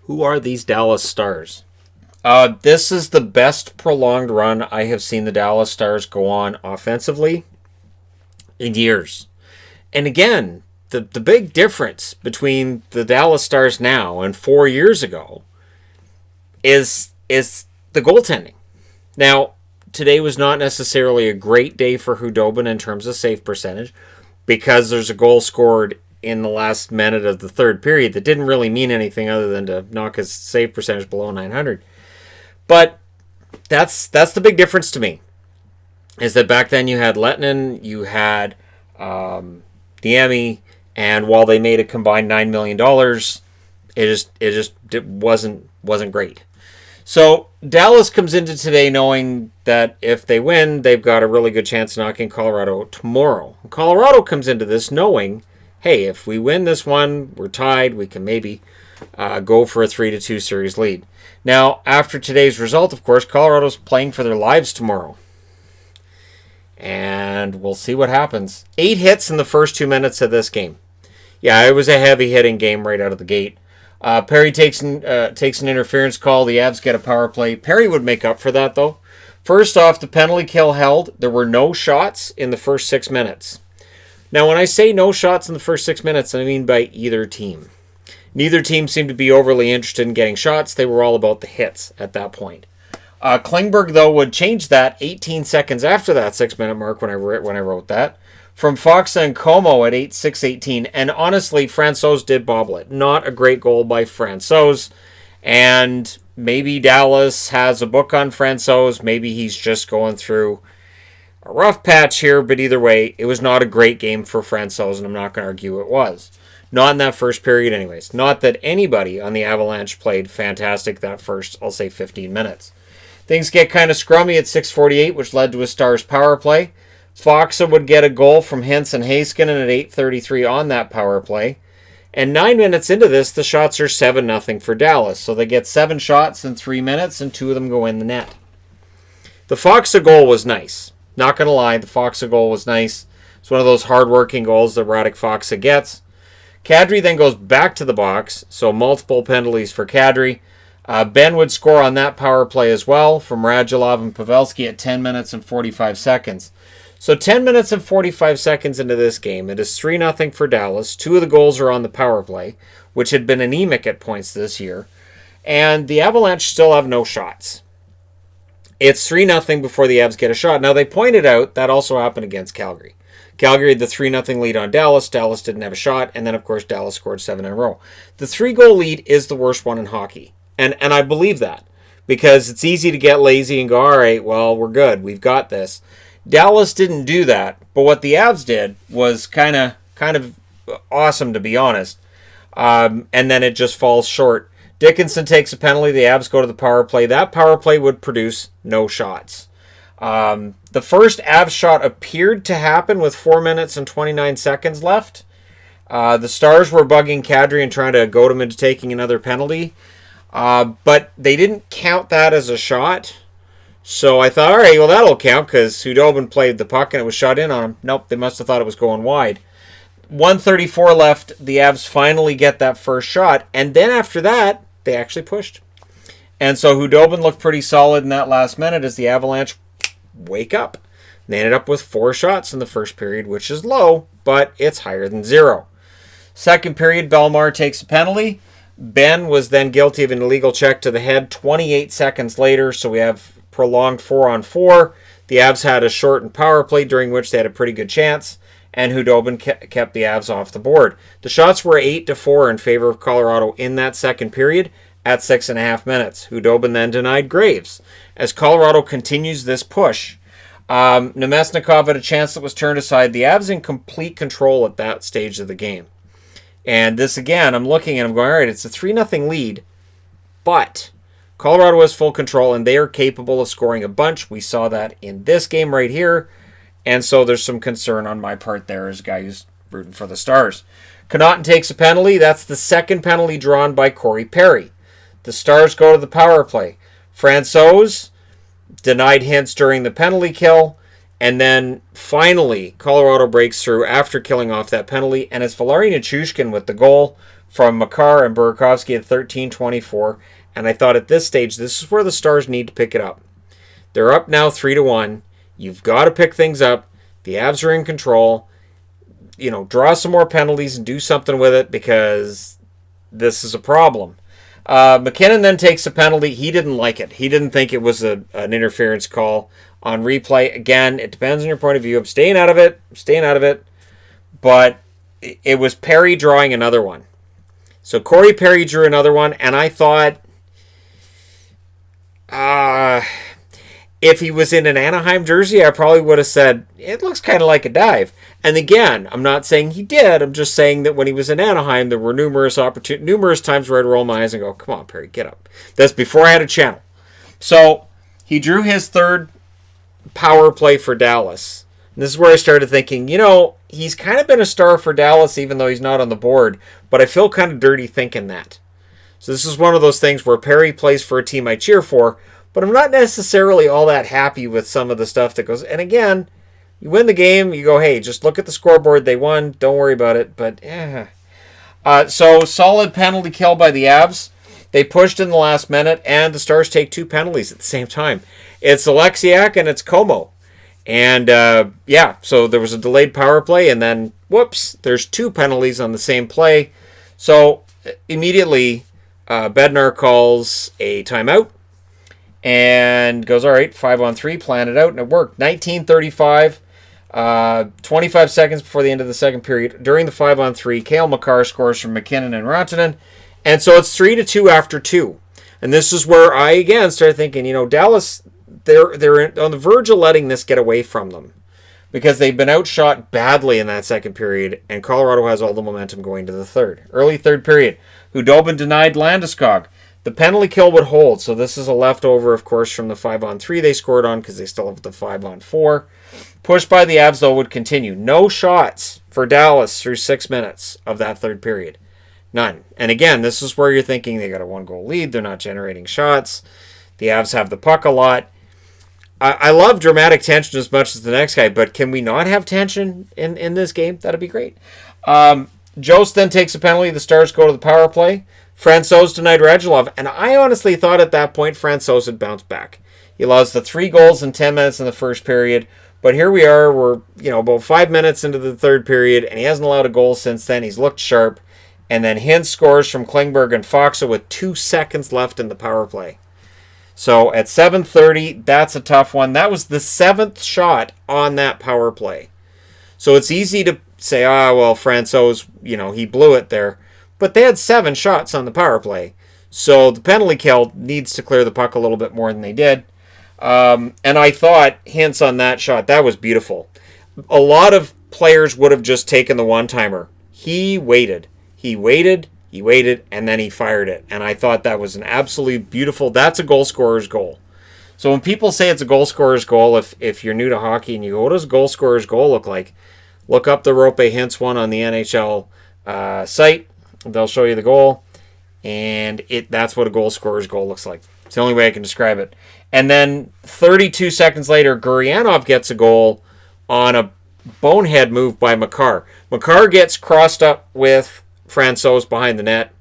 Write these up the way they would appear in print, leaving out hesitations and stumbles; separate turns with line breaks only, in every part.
Who are these Dallas Stars? This is the best prolonged run I have seen the Dallas Stars go on offensively in years. And again, the big difference between the Dallas Stars now and 4 years ago is the goaltending. Now, today was not necessarily a great day for Hudobin in terms of save percentage because there's a goal scored in the last minute of the third period that didn't really mean anything other than to knock his save percentage below 900. But that's the big difference to me, is that back then you had Lettinen, you had Niemi, and while they made a combined $9 million, it wasn't great. So Dallas comes into today knowing that if they win, they've got a really good chance of knocking Colorado tomorrow. Colorado comes into this knowing, hey, if we win this one, we're tied. We can maybe go for a 3-2 series lead. Now, after today's result, of course, Colorado's playing for their lives tomorrow. And we'll see what happens. 8 hits in the first 2 minutes of this game. Yeah, it was a heavy hitting game right out of the gate. Perry takes an interference call. The Avs get a power play. Perry would make up for that, though. First off, the penalty kill held. There were no shots in the first 6 minutes. Now, when I say no shots in the first 6 minutes, I mean by either team. Neither team seemed to be overly interested in getting shots. They were all about the hits at that point. Klingberg, though, would change that 18 seconds after that 6-minute mark when I wrote that, from Fox and Como at 6:18. And honestly, Francouz did bobble it. Not a great goal by Francouz. And maybe Dallas has a book on Francouz. Maybe he's just going through a rough patch here. But either way, it was not a great game for Francouz, and I'm not going to argue it was. Not in that first period anyways. Not that anybody on the Avalanche played fantastic that first, I'll say, 15 minutes. Things get kind of scrummy at 6:48, which led to a Stars power play. Foxa would get a goal from Hintz and Heiskanen at 8:33 on that power play. And 9 minutes into this, the shots are 7-0 for Dallas. So they get 7 shots in 3 minutes, and 2 of them go in the net. The Foxa goal was nice. Not going to lie, the Foxa goal was nice. It's one of those hard-working goals that Radek Foxa gets. Kadri then goes back to the box, so multiple penalties for Kadri. Ben would score on that power play as well from Radulov and Pavelski at 10 minutes and 45 seconds. So 10 minutes and 45 seconds into this game, it is 3-0 for Dallas. 2 of the goals are on the power play, which had been anemic at points this year. And the Avalanche still have no shots. It's 3-0 before the Avs get a shot. Now, they pointed out that also happened against Calgary. Calgary had the 3-0 lead on Dallas. Dallas didn't have a shot. And then, of course, Dallas scored 7 in a row. The 3-goal lead is the worst one in hockey. And I believe that. Because it's easy to get lazy and go, all right, well, we're good. We've got this. Dallas didn't do that. But what the Avs did was kind of awesome, to be honest. And then it just falls short. Dickinson takes a penalty. The Avs go to the power play. That power play would produce no shots. The first Avs shot appeared to happen with 4 minutes and 29 seconds left. The Stars were bugging Kadri and trying to goad him into taking another penalty. But they didn't count that as a shot. So I thought, all right, well, that'll count because Hudobin played the puck and it was shot in on him. Nope, they must have thought it was going wide. 1:34 left. The Avs finally get that first shot. And then after that, they actually pushed. And so Hudobin looked pretty solid in that last minute as the Avalanche wake up. They ended up with 4 shots in the first period, which is low, but it's higher than 0. Second period, Bellemare takes a penalty. Ben was then guilty of an illegal check to the head 28 seconds later, so we have prolonged 4-on-4. The Avs had a shortened power play during which they had a pretty good chance, and Hudobin kept the Avs off the board. The shots were 8-4 in favor of Colorado in that second period at 6.5 minutes. Hudobin then denied Graves. As Colorado continues this push, Nemesnikov had a chance that was turned aside. The Avs in complete control at that stage of the game. And this again, I'm looking and I'm going, all right, it's a 3-0 lead, but Colorado has full control and they are capable of scoring a bunch. We saw that in this game right here. And so there's some concern on my part there as a guy who's rooting for the Stars. Connaughton takes a penalty. That's the second penalty drawn by Corey Perry. The Stars go to the power play. Francouz denied Hintz during the penalty kill. And then finally, Colorado breaks through after killing off that penalty. And it's Valeri Nichushkin with the goal. from Makar and Burakovsky at 13-24. And I thought at this stage, this is where the Stars need to pick it up. They're up now 3-1. You've got to pick things up. The Avs are in control. Draw some more penalties and do something with it because this is a problem. McKinnon then takes a penalty. He didn't like it. He didn't think it was an interference call on replay. Again, it depends on your point of view. I'm staying out of it. But it was Perry drawing another one. So Corey Perry drew another one, and I thought, if he was in an Anaheim jersey, I probably would have said, it looks kind of like a dive. And again, I'm not saying he did. I'm just saying that when he was in Anaheim, there were numerous times where I'd roll my eyes and go, come on, Perry, get up. That's before I had a channel. So he drew his third power play for Dallas. And this is where I started thinking, he's kind of been a star for Dallas, even though he's not on the board. But I feel kind of dirty thinking that. So this is one of those things where Perry plays for a team I cheer for, but I'm not necessarily all that happy with some of the stuff that goes. And again, you win the game, you go, hey, just look at the scoreboard. They won. Don't worry about it. But, so solid penalty kill by the Avs. They pushed in the last minute, and the Stars take two penalties at the same time. It's Alexiak and it's Como. And, so there was a delayed power play, and then, whoops, there's two penalties on the same play. So immediately, Bednar calls a timeout. And goes, all right, 5-on-3, plan it out, and it worked. 19:35, 25 seconds before the end of the second period. During the 5-on-3, Cale Makar scores from McKinnon and Rantanen. And so it's 3-2 after 2. And this is where I, again, started thinking, Dallas, they're on the verge of letting this get away from them. Because they've been outshot badly in that second period, and Colorado has all the momentum going to the third. Early third period. Hudobin denied Landeskog. The penalty kill would hold, so this is a leftover, of course, from the 5-on-3 they scored on because they still have the 5-on-4. Push by the Avs, though, would continue. No shots for Dallas through 6 minutes of that third period. None. And again, this is where you're thinking they got a 1-goal lead. They're not generating shots. The Avs have the puck a lot. I love dramatic tension as much as the next guy, but can we not have tension in this game? That'd be great. Jost then takes a penalty. The Stars go to the power play. Francouz denied Radulov, and I honestly thought at that point Francouz had bounced back. He allows the 3 goals in 10 minutes in the first period, but here we are, we're about 5 minutes into the third period, and he hasn't allowed a goal since then. He's looked sharp, and then Hintz scores from Klingberg and Faksa with 2 seconds left in the power play. So at 7:30, that's a tough one. That was the 7th shot on that power play. So it's easy to say, Francouz, he blew it there. But they had 7 shots on the power play. So the penalty kill needs to clear the puck a little bit more than they did. And I thought Hintz on that shot, that was beautiful. A lot of players would have just taken the one-timer. He waited, and then he fired it. And I thought that was an absolutely beautiful, that's a goal scorer's goal. So when people say it's a goal scorer's goal, if you're new to hockey and you go, what does a goal scorer's goal look like? Look up the Rope Hintz one on the NHL site. They'll show you the goal, and that's what a goal scorer's goal looks like. It's the only way I can describe it. And then 32 seconds later, Gurianov gets a goal on a bonehead move by Makar. Makar gets crossed up with Francouz behind the net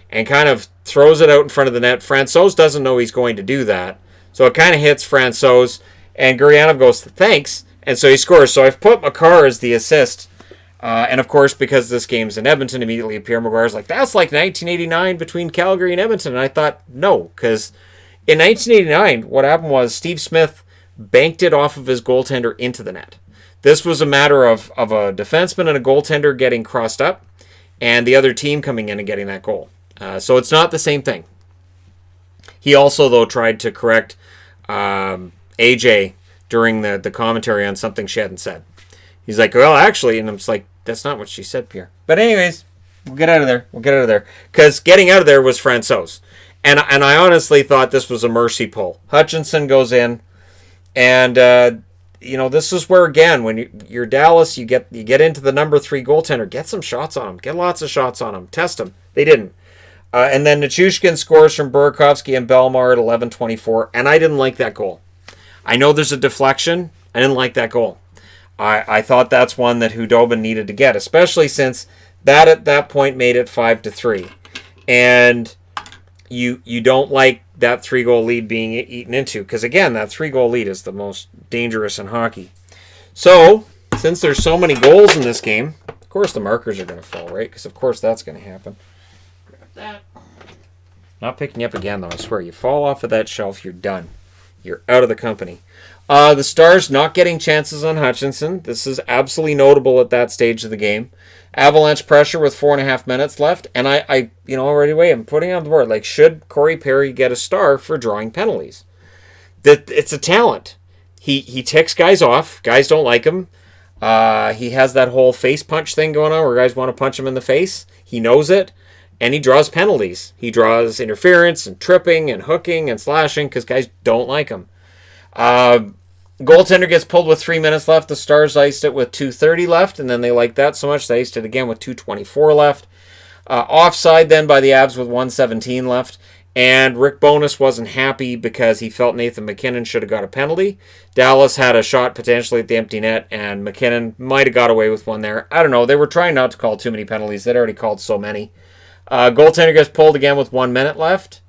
and kind of throws it out in front of the net. Francouz doesn't know he's going to do that, so it kind of hits Francouz, and Gurianov goes, thanks, and so he scores. So I've put Makar as the assist. And of course, because this game's in Edmonton, immediately Pierre McGuire's like, that's like 1989 between Calgary and Edmonton. And I thought, no, because in 1989, what happened was Steve Smith banked it off of his goaltender into the net. This was a matter of a defenseman and a goaltender getting crossed up, and the other team coming in and getting that goal. So it's not the same thing. He also, though, tried to correct AJ during the commentary on something she hadn't said. He's like, well, actually, and I'm just like, that's not what she said, Pierre. But anyways, we'll get out of there. Because getting out of there was Francouz. And I honestly thought this was a mercy pull. Hutchinson goes in, and, this is where, again, when you're Dallas, you get into the number 3 goaltender. Get some shots on him. Get lots of shots on him. Test him. They didn't. And then Nichushkin scores from Burakovsky and Belmar at 11:24, and I didn't like that goal. I know there's a deflection. I didn't like that goal. I thought that's one that Hudobin needed to get, especially since That at that point made it 5-3. And you don't like that 3-goal lead being eaten into, because again, that 3-goal lead is the most dangerous in hockey. So, since there's so many goals in this game, of course the markers are going to fall, right? Because of course that's going to happen. Grab that. Not picking up again, though, I swear. You fall off of that shelf, you're done. You're out of the company. The Stars not getting chances on Hutchinson. This is absolutely notable at that stage of the game. Avalanche pressure with 4.5 minutes left. And I right away, I'm putting on the board, like, should Corey Perry get a star for drawing penalties? It's a talent. He ticks guys off. Guys don't like him. He has that whole face punch thing going on where guys want to punch him in the face. He knows it. And he draws penalties. He draws interference and tripping and hooking and slashing because guys don't like him. Goaltender gets pulled with 3 minutes left. The Stars iced it with 2:30 left, and then they liked that so much they iced it again with 2:24 left. Offside then by the Avs with 1:17 left. And Rick Bowness wasn't happy because he felt Nathan MacKinnon should have got a penalty. Dallas had a shot potentially at the empty net, and MacKinnon might have got away with one there. I don't know. They were trying not to call too many penalties. They'd already called so many. Goaltender gets pulled again with 1 minute left.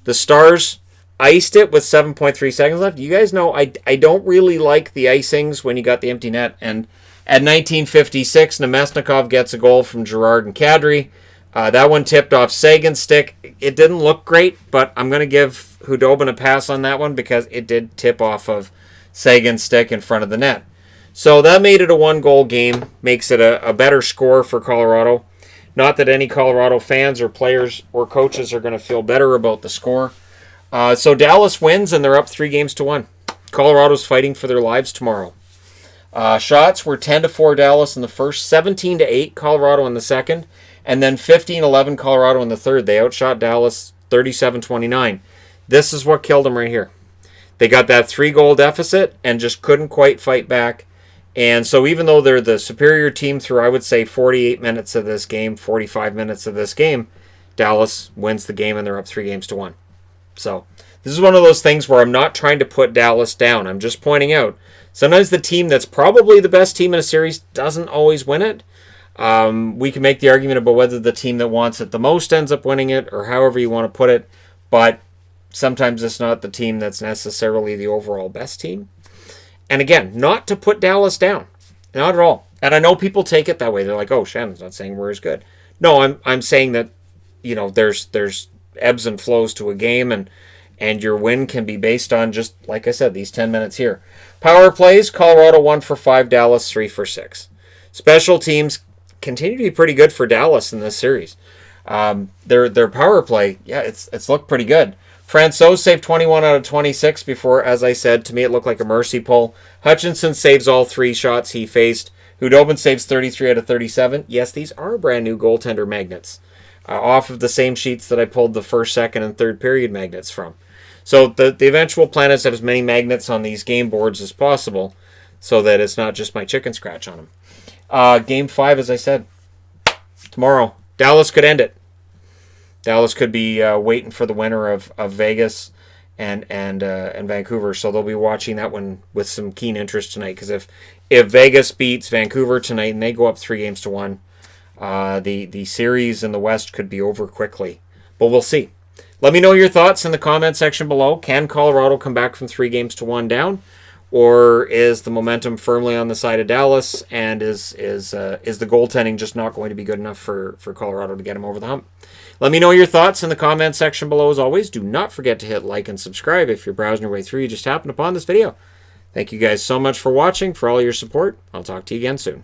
The Stars iced it with 7.3 seconds left. You guys know I don't really like the icings when you got the empty net. And at 19:56, Nemesnikov gets a goal from Girard and Kadri. That one tipped off Sagan's stick. It didn't look great, but I'm going to give Hudobin a pass on that one because it did tip off of Sagan's stick in front of the net. So that made it a 1-goal game. Makes it a better score for Colorado. Not that any Colorado fans or players or coaches are going to feel better about the score. So Dallas wins, and they're up 3-1. Colorado's fighting for their lives tomorrow. Shots were 10-4 Dallas in the first, 17-8 Colorado in the second, and then 15-11 Colorado in the third. They outshot Dallas 37-29. This is what killed them right here. They got that 3-goal deficit and just couldn't quite fight back. And so even though they're the superior team through, I would say, 48 minutes of this game, 45 minutes of this game, Dallas wins the game and they're up 3-1. So this is one of those things where I'm not trying to put Dallas down. I'm just pointing out sometimes the team that's probably the best team in a series doesn't always win it. We can make the argument about whether the team that wants it the most ends up winning it or however you want to put it. But sometimes it's not the team that's necessarily the overall best team. And again, not to put Dallas down. Not at all. And I know people take it that way. They're like, oh, Shannon's not saying we're as good. No, I'm saying that, there's ebbs and flows to a game, and your win can be based on just, like I said, these 10 minutes here. Power plays, Colorado 1 for 5, Dallas 3 for 6. Special teams continue to be pretty good for Dallas in this series. Their power play, it's looked pretty good. Francouz saved 21 out of 26 before, as I said, to me it looked like a mercy pull. Hutchinson saves all 3 shots he faced. Hudobin saves 33 out of 37. Yes, these are brand new goaltender magnets. Off of the same sheets that I pulled the first, second, and third period magnets from. So the eventual plan is to have as many magnets on these game boards as possible so that it's not just my chicken scratch on them. Game 5, as I said, tomorrow. Dallas could end it. Dallas could be waiting for the winner of Vegas and Vancouver, so they'll be watching that one with some keen interest tonight. Because if Vegas beats Vancouver tonight and they go up 3-1, the series in the West could be over quickly. But we'll see. Let me know your thoughts in the comment section below. Can Colorado come back from 3-1 down, or is the momentum firmly on the side of Dallas? And is the goaltending just not going to be good enough for Colorado to get him over the hump? Let me know your thoughts in the comment section below. As always, do not forget to hit like and subscribe if you're browsing your way through. You just happened upon this video. Thank you guys so much for watching, for all your support. I'll talk to you again soon.